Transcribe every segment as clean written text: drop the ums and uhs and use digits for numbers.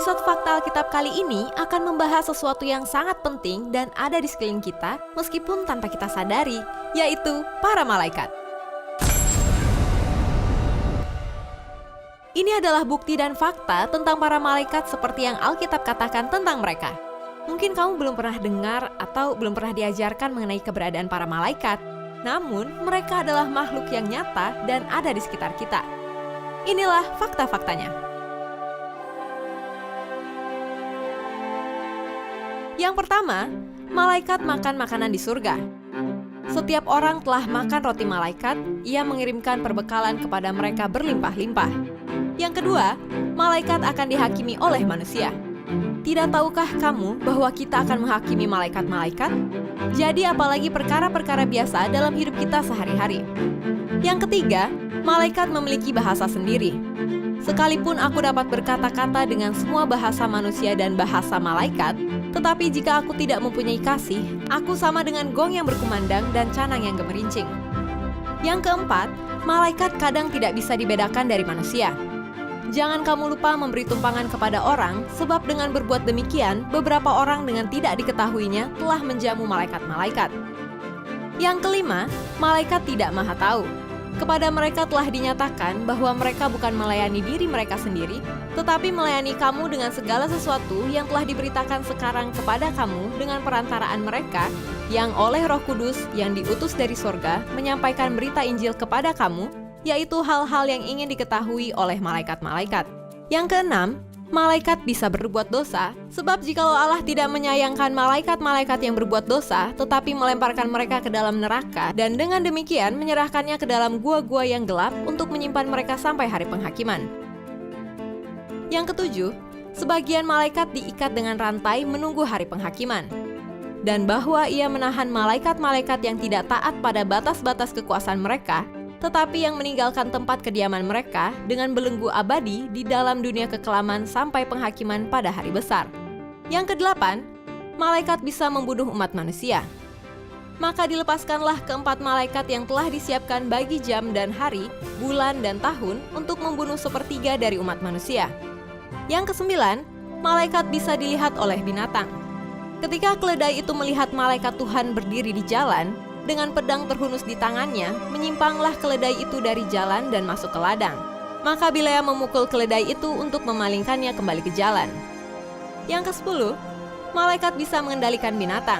Episode Fakta Alkitab kali ini akan membahas sesuatu yang sangat penting dan ada di sekeliling kita meskipun tanpa kita sadari, yaitu para malaikat. Ini adalah bukti dan fakta tentang para malaikat seperti yang Alkitab katakan tentang mereka. Mungkin kamu belum pernah dengar atau belum pernah diajarkan mengenai keberadaan para malaikat, namun mereka adalah makhluk yang nyata dan ada di sekitar kita. Inilah fakta-faktanya. Yang pertama, malaikat makan makanan di surga. Setiap orang telah makan roti malaikat, ia mengirimkan perbekalan kepada mereka berlimpah-limpah. Yang kedua, malaikat akan dihakimi oleh manusia. Tidak tahukah kamu bahwa kita akan menghakimi malaikat-malaikat? Jadi apalagi perkara-perkara biasa dalam hidup kita sehari-hari. Yang ketiga, malaikat memiliki bahasa sendiri. Sekalipun aku dapat berkata-kata dengan semua bahasa manusia dan bahasa malaikat, tetapi jika aku tidak mempunyai kasih, aku sama dengan gong yang berkumandang dan canang yang gemerincing. Yang keempat, malaikat kadang tidak bisa dibedakan dari manusia. Jangan kamu lupa memberi tumpangan kepada orang, sebab dengan berbuat demikian, beberapa orang dengan tidak diketahuinya telah menjamu malaikat-malaikat. Yang kelima, malaikat tidak maha tahu. Kepada mereka telah dinyatakan bahwa mereka bukan melayani diri mereka sendiri, tetapi melayani kamu dengan segala sesuatu yang telah diberitakan sekarang kepada kamu dengan perantaraan mereka yang oleh Roh Kudus yang diutus dari sorga menyampaikan berita Injil kepada kamu, yaitu hal-hal yang ingin diketahui oleh malaikat-malaikat. Yang keenam, malaikat bisa berbuat dosa, sebab jikalau Allah tidak menyayangkan malaikat-malaikat yang berbuat dosa, tetapi melemparkan mereka ke dalam neraka, dan dengan demikian menyerahkannya ke dalam gua-gua yang gelap untuk menyimpan mereka sampai hari penghakiman. Yang ketujuh, sebagian malaikat diikat dengan rantai menunggu hari penghakiman. Dan bahwa ia menahan malaikat-malaikat yang tidak taat pada batas-batas kekuasaan mereka, tetapi yang meninggalkan tempat kediaman mereka dengan belenggu abadi di dalam dunia kekelaman sampai penghakiman pada hari besar. Yang kedelapan, malaikat bisa membunuh umat manusia. Maka dilepaskanlah keempat malaikat yang telah disiapkan bagi jam dan hari, bulan dan tahun untuk membunuh sepertiga dari umat manusia. Yang kesembilan, malaikat bisa dilihat oleh binatang. Ketika keledai itu melihat malaikat Tuhan berdiri di jalan, dengan pedang terhunus di tangannya, menyimpanglah keledai itu dari jalan dan masuk ke ladang. Maka Bilea memukul keledai itu untuk memalingkannya kembali ke jalan. Yang ke-10, malaikat bisa mengendalikan binatang.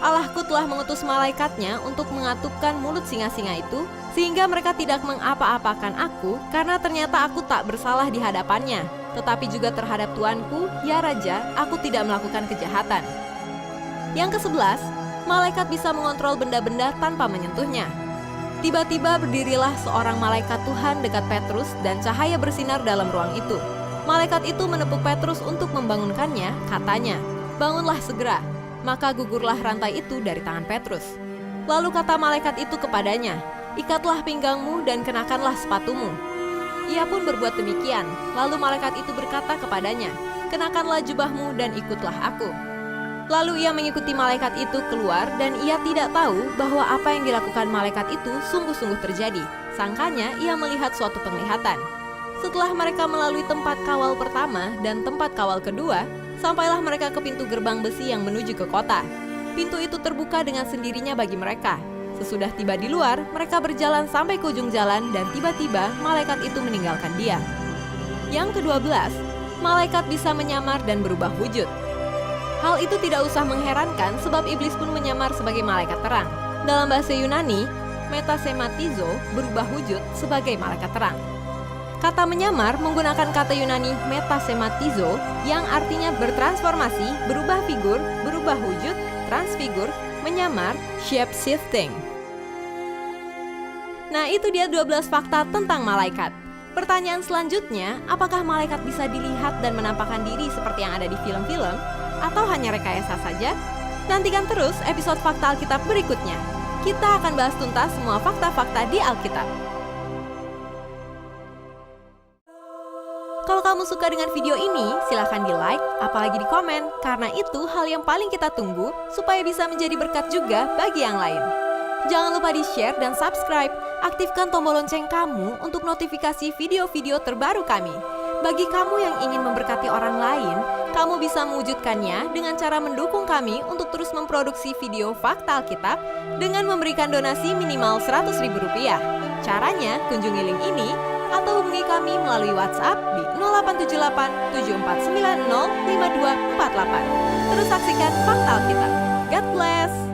Allahku telah mengutus malaikatnya untuk mengatupkan mulut singa-singa itu, sehingga mereka tidak mengapa-apakan aku, karena ternyata aku tak bersalah di hadapannya, tetapi juga terhadap Tuanku, ya Raja, aku tidak melakukan kejahatan. Yang ke-11, malaikat bisa mengontrol benda-benda tanpa menyentuhnya. Tiba-tiba berdirilah seorang malaikat Tuhan dekat Petrus dan cahaya bersinar dalam ruang itu. Malaikat itu menepuk Petrus untuk membangunkannya, katanya, "Bangunlah segera." Maka gugurlah rantai itu dari tangan Petrus. Lalu kata malaikat itu kepadanya, "Ikatlah pinggangmu dan kenakanlah sepatumu." Ia pun berbuat demikian. Lalu malaikat itu berkata kepadanya, "Kenakanlah jubahmu dan ikutlah aku." Lalu ia mengikuti malaikat itu keluar dan ia tidak tahu bahwa apa yang dilakukan malaikat itu sungguh-sungguh terjadi. Sangkanya ia melihat suatu penglihatan. Setelah mereka melalui tempat kawal pertama dan tempat kawal kedua, sampailah mereka ke pintu gerbang besi yang menuju ke kota. Pintu itu terbuka dengan sendirinya bagi mereka. Sesudah tiba di luar, mereka berjalan sampai ke ujung jalan dan tiba-tiba malaikat itu meninggalkan dia. Yang ke-12, malaikat bisa menyamar dan berubah wujud. Hal itu tidak usah mengherankan sebab iblis pun menyamar sebagai malaikat terang. Dalam bahasa Yunani, metasematizo berubah wujud sebagai malaikat terang. Kata menyamar menggunakan kata Yunani metasematizo yang artinya bertransformasi, berubah figur, berubah wujud, transfigur, menyamar, shape shifting. Nah, itu dia 12 fakta tentang malaikat. Pertanyaan selanjutnya, apakah malaikat bisa dilihat dan menampakkan diri seperti yang ada di film-film? Atau hanya rekayasa saja? Nantikan terus episode Fakta Alkitab berikutnya. Kita akan bahas tuntas semua fakta-fakta di Alkitab. Kalau kamu suka dengan video ini, silahkan di-like, apalagi di komen, karena itu hal yang paling kita tunggu supaya bisa menjadi berkat juga bagi yang lain. Jangan lupa di-share dan subscribe. Aktifkan tombol lonceng kamu untuk notifikasi video-video terbaru kami. Bagi kamu yang ingin memberkati orang lain, kamu bisa mewujudkannya dengan cara mendukung kami untuk terus memproduksi video Fakta Alkitab dengan memberikan donasi minimal Rp100.000. Caranya, kunjungi link ini atau hubungi kami melalui WhatsApp di 0878 7490 5248. Terus saksikan Fakta Alkitab. God bless!